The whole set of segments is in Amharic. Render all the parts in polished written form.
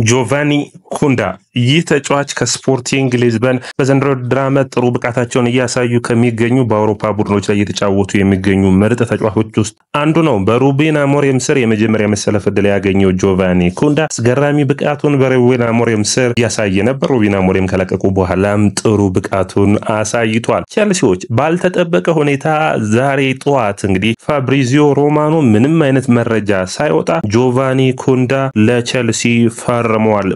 ጆቫኒ ኩንዳ ይህ ተጫዋች ከስፖርቲንግ ሊዝበን በዘንድሮ ድራማ ጥሩ ብቃታቸውን እያሳዩ ከሚገኙ በአውሮፓ ቡድኖች ላይ እየተጫወቱ የሚገኙ ምርጥ ተጫዋቾች ውስጥ አንዱ ነው። በሩቤን አሞሪም ስር የመጀመሪያ መሰለፍ ዕድል ያገኘው ጆቫኒ ኩንዳ አስገራሚ ብቃቱን በሩቤን አሞሪም ስር ያሳየ ነበር። ሩቤን አሞሪም ከለቀቁ በኋላም ጥሩ ብቃቱን አሳይቷል። ቸልሲዎች ባልተጠበቀ ሁኔታ ዛሬ ጠዋት እንግዲህ ፋብሪዚዮ ሮማኖ ምንም አይነት መረጃ ሳይወጣ ጆቫኒ ኩንዳ ለቸልሲ ፈርሟል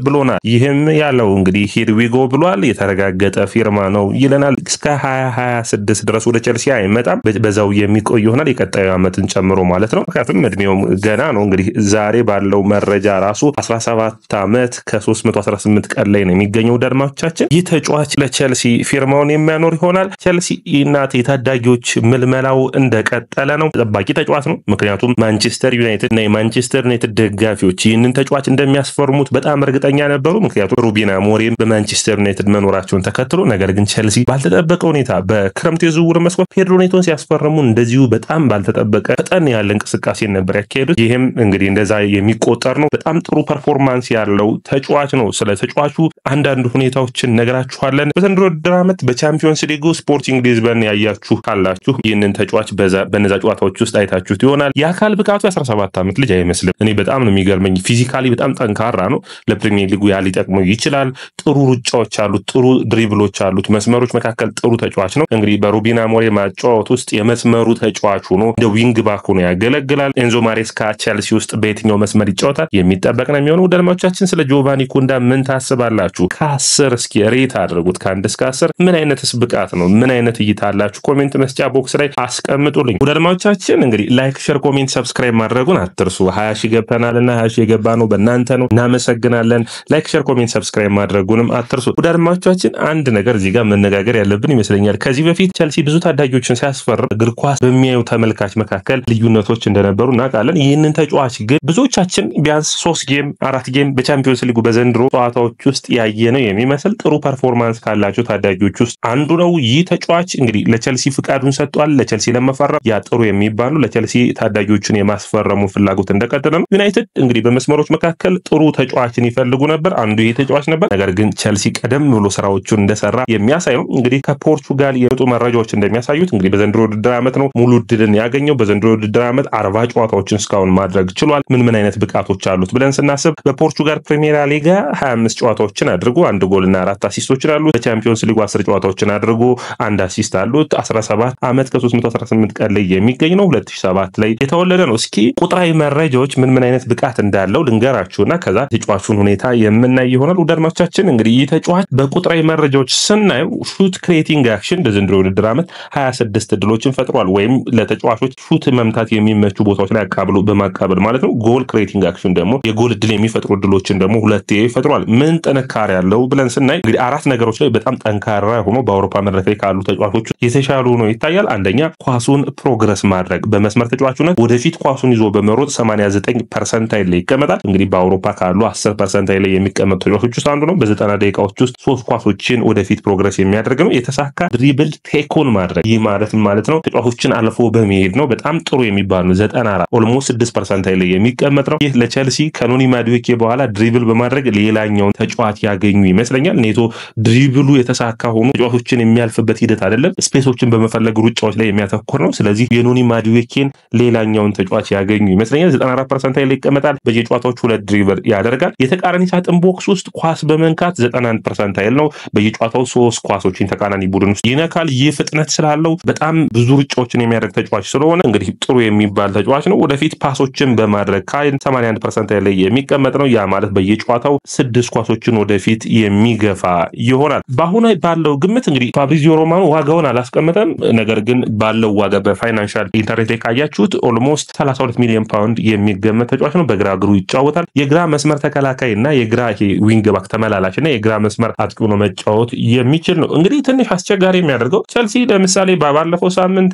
ብሎናል። ይህም ያለው እንግዲህ ሂድዊጎ ብሏል፣ የተረጋገጠ ፊርማ ነው ይለናል። እስከ 2026 ድረስ ወደ ቸልሲ አይመጣም፣ በዛው የሚቆይ ይሆናል የቀጣዩ ዓመትን ጨምሮ ማለት ነው። ምክንያቱም እድሜው ገና ነው። እንግዲህ ዛሬ ባለው መረጃ ራሱ 17 ዓመት ከ318 ቀን ላይ ነው የሚገኘው። ደርማቻችን ይህ ተጫዋች ለቸልሲ ፊርማውን የሚያኖር ይሆናል። ቸልሲ እናት የታዳጊዎች ምልመላው እንደቀጠለ ነው። ተጠባቂ ተጫዋች ነው። ምክንያቱም ማንቸስተር ዩናይትድ እና የማንቸስተር ዩናይትድ ደጋፊዎች ይህንን ተጫዋች እንደሚያስፈርሙት በጣም እርግጠኛ ነበሩ። ምክንያቱም ሩቤን አሞሪም በማንቸስተር ዩናይትድ መኖራቸውን ተከትሎ። ነገር ግን ቸልሲ ባልተጠበቀ ሁኔታ በክረምቱ የዝውውር መስኮት ፔድሮ ኔቶን ሲያስፈርሙ እንደዚሁ በጣም ባልተጠበቀ ፈጠን ያለ እንቅስቃሴ ነበር ያካሄዱት። ይህም እንግዲህ እንደዛ የሚቆጠር ነው። በጣም ጥሩ ፐርፎርማንስ ያለው ተጫዋች ነው። ስለ ተጫዋቹ አንዳንድ ሁኔታዎችን ነግራችኋለን። በዘንድሮ ውድድር ዓመት በቻምፒዮንስ ሊጉ ስፖርቲንግ ሊዝበን ያያችሁ ካላችሁ ይህንን ተጫዋች በነዛ ጨዋታዎች ውስጥ አይታችሁት ይሆናል። የአካል ብቃቱ 17 ዓመት ልጅ አይመስልም። እኔ በጣም ነው የሚገርመኝ። ፊዚካሊ በጣም ጠንካራ ነው። ለፕሪሚየር ሊጉ ያህል ሊጠቅመው ይችላል። ጥሩ ሩጫዎች አሉት፣ ጥሩ ድሪብሎች አሉት። መስመሮች መካከል ጥሩ ተጫዋች ነው። እንግዲህ በሩቤን አሞሪም ማጫወት ውስጥ የመስመሩ ተጫዋች ሆኖ እንደ ዊንግ ባክ ሆኖ ያገለግላል። ኤንዞ ማሬስካ ቸልሲ ውስጥ በየትኛው መስመር ይጫወታል የሚጠበቅ ነው የሚሆነው። ደልማዎቻችን ስለ ጆቫኒ ኩንዳ ምን ታስባላችሁ? ከ10 እስኪ ሬት አድርጉት። ከ1 እስከ 10 ምን አይነትስ ብቃት ነው? ምን አይነት እይታ አላችሁ? ኮሜንት መስጫ ቦክስ ላይ አስቀምጡልኝ። ደልማዎቻችን እንግዲህ ላይክ፣ ሼር፣ ኮሜንት፣ ሰብስክራይብ ማድረጉን አትርሱ። 20 ሺህ ገብተናልና 20 ሺህ የገባ ነው በእናንተ ነው። እናመሰግናለን። ላይክ፣ ሼር፣ ኮሜንት፣ ሰብስክራይብ ማድረጉንም አትርሱ። አድማጮቻችን አንድ ነገር እዚህ ጋር መነጋገር ያለብን ይመስለኛል። ከዚህ በፊት ቸልሲ ብዙ ታዳጊዎችን ሲያስፈርም እግር ኳስ በሚያዩ ተመልካች መካከል ልዩነቶች እንደነበሩ እናውቃለን። ይህንን ተጫዋች ግን ብዙዎቻችን ቢያንስ 3 ጌም 4 ጌም በቻምፒዮንስ ሊጉ በዘንድሮ ጨዋታዎች ውስጥ ያየ ነው የሚመስል ጥሩ ፐርፎርማንስ ካላቸው ታዳጊዎች ውስጥ አንዱ ነው። ይህ ተጫዋች እንግዲህ ለቸልሲ ፍቃዱን ሰጥቷል። ለቸልሲ ለመፈረም ያ ጥሩ የሚባሉ ለቸልሲ ታዳጊዎችን የማስፈረሙ ፍላጎት እንደቀጠለ ነው። ዩናይትድ እንግዲህ በመስመሮች መካከል ጥሩ ተጫዋችን ይፈልጉ ነበር። አንዱ ይሄ ተጫዋች ነበር። ነገር ግን ቸልሲ ቀደም ብሎ ስራዎቹን እንደሰራ የሚያሳይ ነው። እንግዲህ ከፖርቹጋል የወጡ መረጃዎች እንደሚያሳዩት እንግዲህ በዘንድሮ ውድድር ዓመት ነው ሙሉ ድልን ያገኘው። በዘንድሮ ውድድር ዓመት 40 ጨዋታዎችን እስካሁን ማድረግ ችሏል። ምን አይነት ብቃቶች አሉት ብለን ስናስብ በፖርቹጋል ፕሪሚየር ሊግ 25 ጨዋታዎችን አድርጎ 1 ጎልና 4 አሲስቶችን አሉት። በቻምፒዮንስ ሊግ 10 ጨዋታዎችን አድርጎ 1 አሲስት አሉት። 17 ዓመት ከ318 ቀን ላይ የሚገኝ ነው። 2007 ላይ የተወለደ ነው። እስኪ ቁጥራዊ መረጃዎች ምን አይነት ብቃት እንዳለው ልንገራችሁና ከዛ ተጫዋቹን ሁኔታ የምናይ ይሆናል። ውደድማቻችን እንግዲህ ይህ ተጫዋች በቁጥራዊ መረጃዎች ስናየው ሹት ክሬቲንግ አክሽን በዘንድሮ ውድድር ዓመት 26 ድሎችን ፈጥሯል። ወይም ለተጫዋቾች ሹት መምታት የሚመቹ ቦታዎች ላይ አቃብሎ በማቃበል ማለት ነው። ጎል ክሬቲንግ አክሽን ደግሞ የጎል ድል የሚፈጥሩ ድሎችን ደግሞ 2 ፈጥሯል። ምን ጥንካሬ ያለው ብለን ስናይ እንግዲህ 4 ነገሮች ላይ በጣም ጠንካራ ሆኖ በአውሮፓ መድረክ ላይ ካሉ ተጫዋቾች የተሻሉ ሆኖ ይታያል። አንደኛ ኳሱን ፕሮግረስ ማድረግ በመስመር ተጫዋቹነት ወደፊት ኳሱን ይዞ በመሮጥ 89% ላይ ይቀመጣል። እንግዲህ በአውሮፓ ካሉ 10% ላይ የሚቀመጡ ተጫዋቾች ውስጥ አንዱ ነው። በ90 ደቂቃዎች ውስጥ 3 ኳሶችን ወደፊት ፕሮግረስ የሚያደርግ ነው። የተሳካ ድሪብል ቴኮን ማድረግ ይህ ማለት ነው ተጫዋቾችን አልፎ በመሄድ ነው። በጣም ጥሩ የሚባል ነው። 94 ኦልሞስት 6% ላይ የሚቀመጥ ነው። ይህ ለቸልሲ ከኖኒ ማዱዌኬ በኋላ ድሪብል በማድረግ ሌላኛውን ተጫዋች ያገኙ ይመስለኛል። ኔቶ ድሪብሉ የተሳካ ሆኖ ተጫዋቾችን የሚያልፍበት ሂደት አይደለም፣ ስፔሶችን በመፈለግ ሩጫዎች ላይ የሚያተኩር ነው። ስለዚህ የኖኒ ማዱዌኬን ሌላኛውን ተጫዋች ያገኙ ይመስለኛል። 94% ላይ ይቀመጣል። በየጨዋታዎቹ 2 ድሪብል ያደርጋል። የተቃራኒ ሳጥን ቦክስ ውስጥ ኳስ በመንካት 91% ነው። በየጨዋታው 3 ኳሶችን ተቃራኒ ቡድን ውስጥ ይነካል። ይህ ፍጥነት ስላለው በጣም ብዙ ሩጫዎችን የሚያደርግ ተጫዋች ስለሆነ እንግዲህ ጥሩ የሚባል ተጫዋች ነው። ወደፊት ፓሶችን በማድረግ 81% ላይ የሚቀመጥ ነው። ያ ማለት በየጨዋታው 6 ኳሶችን ወደፊት የሚገፋ ይሆናል። በአሁኑ ባለው ግምት እንግዲህ ፋብሪዚዮ ሮማኖ ዋጋውን አላስቀመጠም። ነገር ግን ባለው ዋጋ በፋይናንሻል ኢንተርኔት ላይ ካያችሁት ኦልሞስት 32 ሚሊዮን ፓውንድ የሚገመት ተጫዋች ነው። በግራ እግሩ ይጫወታል። የግራ መስመር ተከላካይ እና የግራ ዊንግ ባክ ተመላላሽ እና የግራ መስመር አጥቂ ሆኖ መጫወት የሚችል ነው። እንግዲህ ትንሽ አስቸጋሪ የሚያደርገው ቸልሲ ለምሳሌ ባለፈው ሳምንት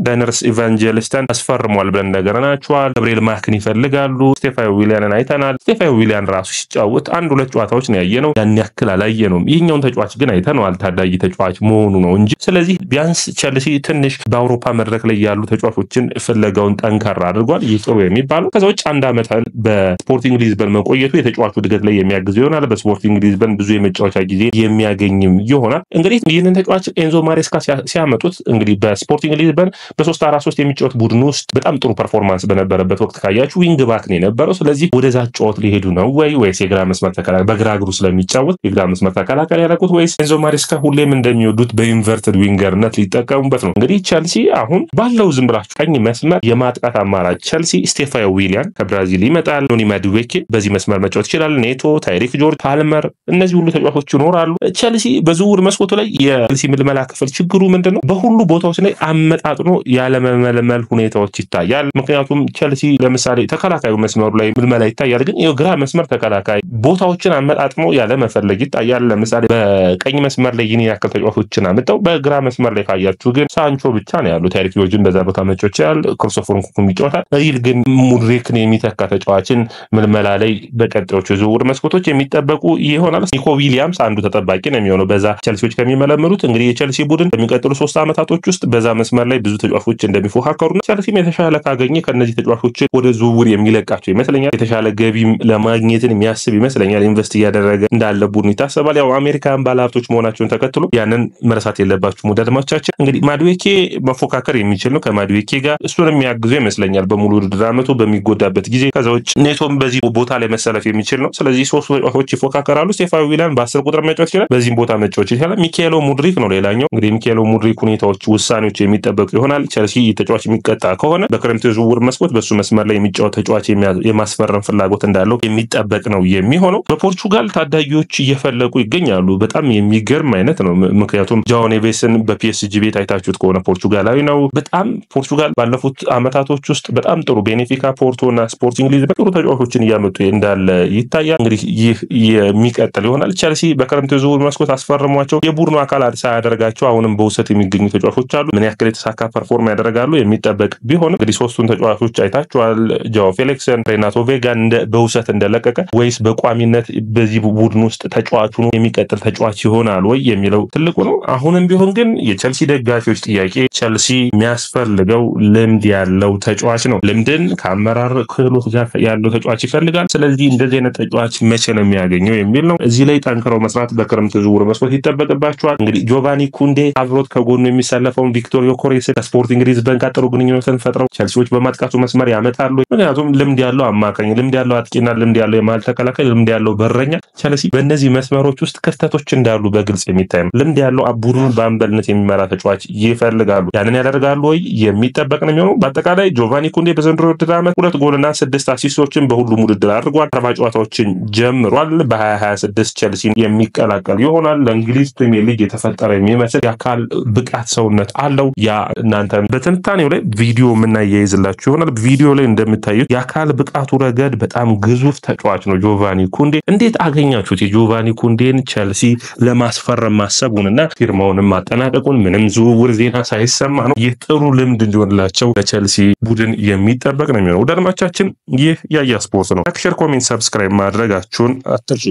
ዳይነርስ ኢቫንጀሊስትን አስፈርሟል ብለን ነገርናችኋል። ገብርኤል ማክን ይፈልጋሉ። ስቴፋን ዊሊያንን አይተናል። ስቴፋን ዊሊያን ራሱ ሲጫወት 1-2 ጨዋታዎች ነው ያየነው። ያን ያክል አላየነውም። ይህኛውን ተጫዋች ግን አይተነዋል። ታዳጊ ተጫዋች መሆኑ ነው እንጂ። ስለዚህ ቢያንስ ቸልሲ ትንሽ በአውሮፓ መድረክ ላይ ያሉ ተጫዋቾችን ፍለጋውን ጠንካራ አድርጓል። ይህ ጥሩ የሚባለው ከዛ ውጭ 1 ዓመት በስፖርቲንግ ሊዝበን መቆየቱ የተጫዋቹ በተጫዋቹ እድገት ላይ የሚያግዝ ይሆናል። በስፖርቲንግ ሊዝበን ብዙ የመጫወቻ ጊዜ የሚያገኝም ይሆናል። እንግዲህ ይህንን ተጫዋች ኤንዞ ማሬስካ ሲያመጡት እንግዲህ በስፖርቲንግ ሊዝበን በ3-4-3 የሚጫወት ቡድን ውስጥ በጣም ጥሩ ፐርፎርማንስ በነበረበት ወቅት ካያችሁ ዊንግ ባክ ነው የነበረው። ስለዚህ ወደዛ ጨዋታ ሊሄዱ ነው ወይስ የግራ መስመር ተከላካይ በግራ እግሩ ስለሚጫወት የግራ መስመር ተከላካይ ያደረጉት ወይስ ኤንዞ ማሬስካ ሁሌም እንደሚወዱት በኢንቨርትድ ዊንገርነት ሊጠቀሙበት ነው? እንግዲህ ቸልሲ አሁን ባለው ዝም ብላችሁ ቀኝ መስመር የማጥቃት አማራጭ ቸልሲ ስቴፋዮ ዊሊያን ከብራዚል ይመጣል። ኖኒ ማዱዌኬ በዚህ መስመር መጫወት ይችላል። ኔቶ፣ ታይሪክ ጆርጅ፣ ፓልመር እነዚህ ሁሉ ተጫዋቾች ይኖራሉ። ቸልሲ በዝውውር መስኮቱ ላይ የቸልሲ ምልመላ ክፍል ችግሩ ምንድነው? በሁሉ ቦታዎች ላይ አመጣጥኖ ያለመመልመል ሁኔታዎች ይታያል። ምክንያቱም ቸልሲ ለምሳሌ ተከላካዩ መስመሩ ላይ ምልመላ ይታያል፣ ግን የግራ መስመር ተከላካይ ቦታዎችን አመጣጥኖ ያለመፈለግ ይታያል። ለምሳሌ በቀኝ መስመር ላይ ይህን ያክል ተጫዋቾችን አመጣው በግራ መስመር ላይ ካያችሁ ግን ሳንቾ ብቻ ነው ያሉት። ታይሪክ ጆርጅን በዛ ቦታ መጫወት ይችላል። ክርስቶፈር ንኩኩም ይጫወታል። ሪል ግን ሙድሪክን የሚተካ ተጫዋችን ምልመላ ላይ በቀጣዮቹ ዝውውር መስኮቶች የሚጠበቁ ይሆናል። ኒኮ ዊሊያምስ አንዱ ተጠባቂ ነው የሚሆነው በዛ ቸልሲዎች ከሚመለምሉት። እንግዲህ የቸልሲ ቡድን በሚቀጥሉ 3 ዓመታቶች ውስጥ በዛ መስመር ላይ ብዙ ተጫዋቾች እንደሚፎካከሩና ቸልሲም የተሻለ ካገኘ ከነዚህ ተጫዋቾች ወደ ዝውውር የሚለቃቸው ይመስለኛል። የተሻለ ገቢም ለማግኘትን የሚያስብ ይመስለኛል። ኢንቨስት እያደረገ እንዳለ ቡድን ይታሰባል። ያው አሜሪካን ባለሀብቶች መሆናቸውን ተከትሎ ያንን መረሳት የለባችሁም ወዳድማቻችን። እንግዲህ ማዱዌኬ መፎካከር የሚችል ነው። ከማዱዌኬ ጋር እሱን የሚያግዘው ይመስለኛል በሙሉ ውድድር ዓመቱ በሚጎዳበት ጊዜ። ከዛ ውጭ ኔቶም በዚህ ቦታ ላይ መሰለፍ የሚችል ነው። ስለዚህ 3 ተጫዋቾች ይፎካከራሉ። ስቴፋዮ ዊሊያን በ10 ቁጥር መጫወት ይችላል። በዚህም ቦታ መጫወት ይችላል። ሚካኤሎ ሙድሪክ ነው ሌላኛው። እንግዲህ ሚካኤሎ ሙድሪክ ሁኔታዎች ውሳኔዎች የሚጠበቁ ይሆናል። ቸልሲ ተጫዋች የሚቀጣ ከሆነ በክረምቱ ዝውውር መስኮት በሱ መስመር ላይ የሚጫወት ተጫዋች የማስፈረም ፍላጎት እንዳለው የሚጠበቅ ነው የሚሆነው። በፖርቹጋል ታዳጊዎች እየፈለቁ ይገኛሉ። በጣም የሚገርም አይነት ነው። ምክንያቱም ጃኦ ኔቬስን በፒኤስጂ ቤት አይታችሁት ከሆነ ፖርቹጋላዊ ነው። በጣም ፖርቹጋል ባለፉት አመታቶች ውስጥ በጣም ጥሩ ቤኔፊካ፣ ፖርቶና ስፖርቲንግ ሊዝበን ጥሩ ተጫዋቾችን እያመጡ እንዳለ ይታያል። እንግዲህ ይህ የሚቀጥል ይሆናል። ቸልሲ በክረምቱ ዝውውር መስኮት አስፈርሟቸው የቡድኑ አካል ሳያደርጋቸው አሁንም በውሰት የሚገኙ ተጫዋቾች አሉ። ምን ያክል የተሳካ ፐርፎርም ያደርጋሉ የሚጠበቅ ቢሆንም እንግዲህ 3ቱን ተጫዋቾች አይታችኋል። ጃኦ ፌሊክስን፣ ሬናቶ ቬጋን በውሰት እንደለቀቀ ወይስ በቋሚነት በዚህ ቡድን ውስጥ ተጫዋቹ ነው የሚቀጥል ተጫዋች ይሆናል ወይ የሚለው ትልቁ ነው። አሁንም ቢሆን ግን የቸልሲ ደጋፊዎች ጥያቄ ቸልሲ የሚያስፈልገው ልምድ ያለው ተጫዋች ነው። ልምድን ከአመራር ክህሎት ጋር ያለው ተጫዋች ይፈልጋል። ስለዚህ እንደዚህ አይነት ተጫዋች መቼ ነው የሚያገኘው የሚል ነው። እዚህ ላይ ጠንክረው መስራት በክረምት ዝውውር መስኮት ይጠበቅባቸዋል። እንግዲህ ጆቫኒ ኩንዴ አብሮት ከጎኑ የሚሰለፈውን ቪክቶሪዮ ኮሬስ ከስፖርቲንግ ሊዝበን ጋር ጥሩ ግንኙነትን ፈጥረው ቸልሲዎች በማጥቃቱ መስመር ያመጣሉ። ምክንያቱም ልምድ ያለው አማካኝ፣ ልምድ ያለው አጥቂና ልምድ ያለው የመሃል ተከላካይ፣ ልምድ ያለው በረኛ ቸልሲ በእነዚህ መስመሮች ውስጥ ክፍተቶች እንዳሉ በግልጽ የሚታይ ነው። ልምድ ያለው ቡድኑን በአምበልነት የሚመራ ተጫዋች ይፈልጋሉ። ያንን ያደርጋሉ ወይ የሚጠበቅ ነው የሚሆነው። በአጠቃላይ ጆቫኒ ኩንዴ በዘንድሮ ውድድር ዓመት 2 ጎልና 6 አሲስቶችን በሁሉም ውድድር አድርጓል። 40 ጨዋታዎችን ጀምሯል። በ2026 ቸልሲን የሚቀላቀል ይሆናል። ለእንግሊዝ ፕሪሚየር ሊግ የተፈጠረ የሚመስል የአካል ብቃት ሰውነት አለው። ያ እናንተ በትንታኔው ላይ ቪዲዮ የምናያይዝላችሁ ይሆናል። ቪዲዮ ላይ እንደምታዩት የአካል ብቃቱ ረገድ በጣም ግዙፍ ተጫዋች ነው ጆቫኒ ኩንዴ። እንዴት አገኛችሁት የጆቫኒ ኩንዴን ቸልሲ ለማስፈረም ማሰቡንና ፊርማውንም ማጠናቀቁን? ምንም ዝውውር ዜና ሳይሰማ ነው። ይህ ጥሩ ልምድ እንዲሆንላቸው ለቸልሲ ቡድን የሚጠበቅ ነው የሚሆነው። ወዳድማቻችን ይህ ያያ ስፖርት ነው። ላይክ፣ ሼር፣ ኮሜንት፣ ሰብስክራይብ ማድረጋችሁን አትርሱ።